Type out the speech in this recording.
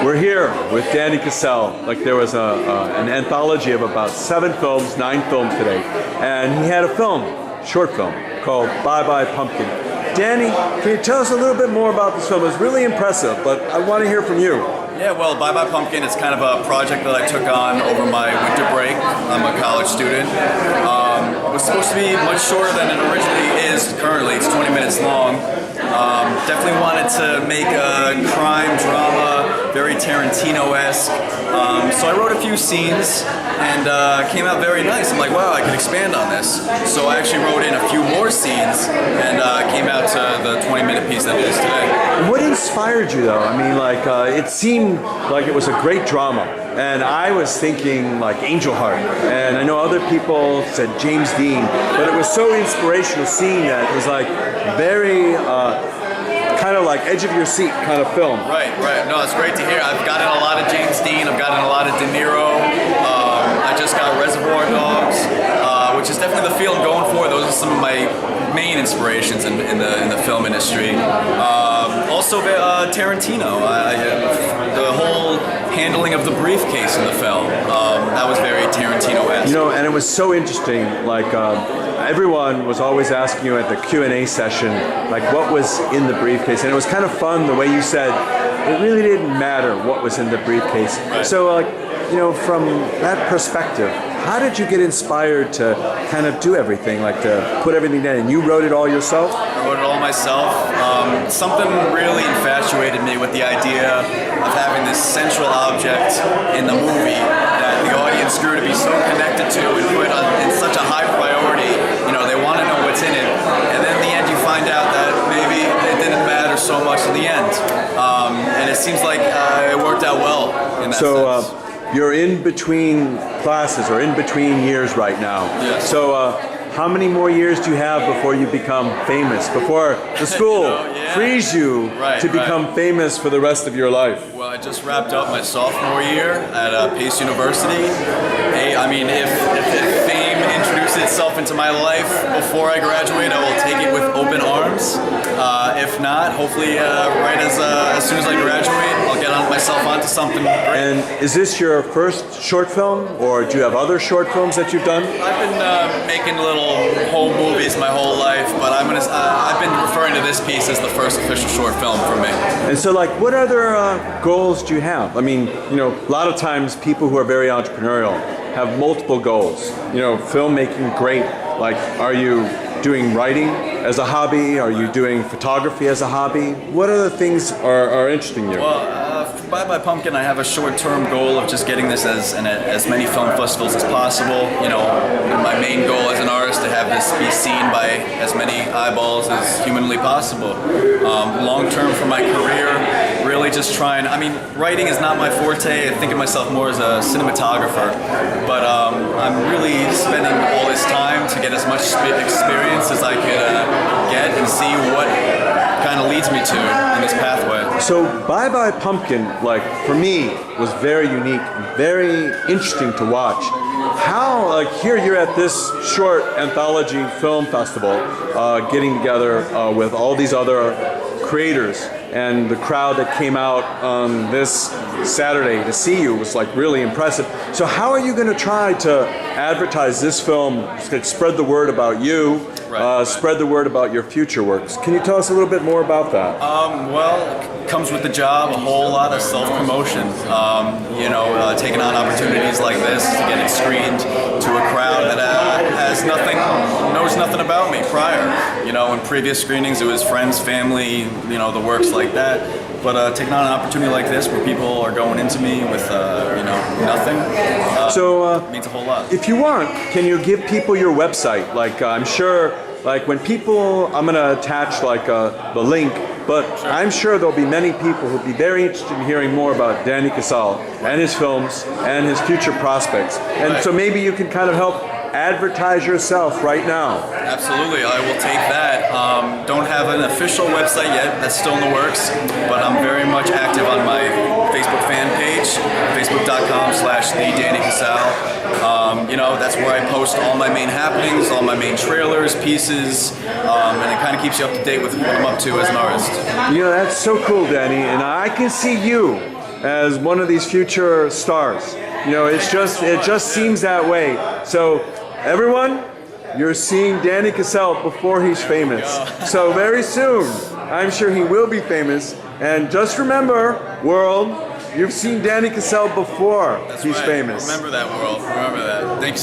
We're here with Danny Casale. Like there was an anthology of about 7 films, 9 films today, and he had a film, short film, called Bye Bye Pumpkin. Danny, can you tell us a little bit more about this film? It was really impressive, but I want to hear from you. Yeah, well, Bye Bye Pumpkin is kind of a project that I took on over my winter break. I'm a college student. It was supposed to be much shorter than it originally is currently. It's 20 minutes long. Definitely wanted to make a crime drama, very Tarantino-esque. So I wrote a few scenes and came out very nice. I'm like, wow, I could expand on this. So I actually wrote in a few more scenes and came out to the 20-minute piece that it is today. What inspired you, though? I mean, like, it seemed like it was a great drama. And I was thinking like Angel Heart, and I know other people said James Dean, but it was so inspirational seeing that. It was like very kind of like edge of your seat kind of film. Right. No, it's great to hear. I've gotten a lot of James Dean, I've gotten a lot of De Niro. I just got Reservoir Dogs, which is definitely the feel I'm going for. Those are some of my main inspirations in the film industry. Also Tarantino. The whole handling of the briefcase in the film, that was very Tarantino-esque. You know, and it was so interesting, like everyone was always asking you at the Q&A session, like what was in the briefcase, and it was kind of fun the way you said it really didn't matter what was in the briefcase. Right. So like, you know, from that perspective, how did you get inspired to kind of do everything, like to put everything down? And you wrote it all yourself? I wrote it all myself. Something really infatuated me with the idea of having this central object in the movie that the audience grew to be so connected to and put on in such a high priority. You know, they want to know what's in it, and then in the end you find out that maybe it didn't matter so much in the end. And it seems like it worked out well in that sense. You're in between classes or in between years right now. Yes. So how many more years do you have before you become famous? Before the school frees you to become famous for the rest of your life? Well, I just wrapped up my sophomore year at Pace University. I mean, if fame introduces itself into my life before I graduate, I will take it with open arms. If not, hopefully as soon as I graduate, I'll get myself onto something great. And is this your first short film, or do you have other short films that you've done? I've been making little home movies my whole life, but I've been referring to this piece as the first official short film for me. And so, like, what other goals do you have? I mean, you know, a lot of times people who are very entrepreneurial have multiple goals. You know, filmmaking, great. Like, are you doing writing as a hobby? Are you doing photography as a hobby? What other things are interesting you? Well, for Bye Bye Pumpkin, I have a short-term goal of just getting this as many film festivals as possible. You know, my main goal as an artist to have this be seen by as many eyeballs as humanly possible. Long-term for my career, really just trying. I mean, writing is not my forte. I think of myself more as a cinematographer, but I'm really spending all this time to get as much experience as I could get and see what kind of leads me to in this pathway. So Bye Bye Pumpkin, like for me, was very unique, very interesting to watch. How, like here you're at this short anthology film festival, getting together with all these other creators, and the crowd that came out on this Saturday to see you was like really impressive. So how are you going to try to advertise this film, spread the word about you, spread the word about your future works? Can you tell us a little bit more about that? Well, it comes with the job a whole lot of self-promotion. You know, taking on opportunities like this to get it screened to a crowd that knows nothing about me prior. You know, in previous screenings it was friends, family, you know, the works like that. But taking on an opportunity like this where people are going into me with, you know, nothing, means a whole lot. If you want, can you give people your website? Like, I'm sure, like when people, I'm going to attach like the link, but I'm sure there'll be many people who'll be very interested in hearing more about Danny Casale and his films and his future prospects. And so maybe you can kind of help advertise yourself right now. Absolutely, I will take that. Don't have an official website yet, that's still in the works, but I'm very much active on my Facebook fan page, facebook.com/TheDannyCasale. You know, that's where I post all my main happenings, all my main trailers, pieces, and it kind of keeps you up to date with what I'm up to as an artist. You know, that's so cool, Danny, and I can see you as one of these future stars. You know, it just seems that way. So everyone, you're seeing Danny Casale before he's famous. So very soon, I'm sure he will be famous. And just remember, world, you've seen Danny Casale before he's famous. Remember that, world. Remember that. Thanks.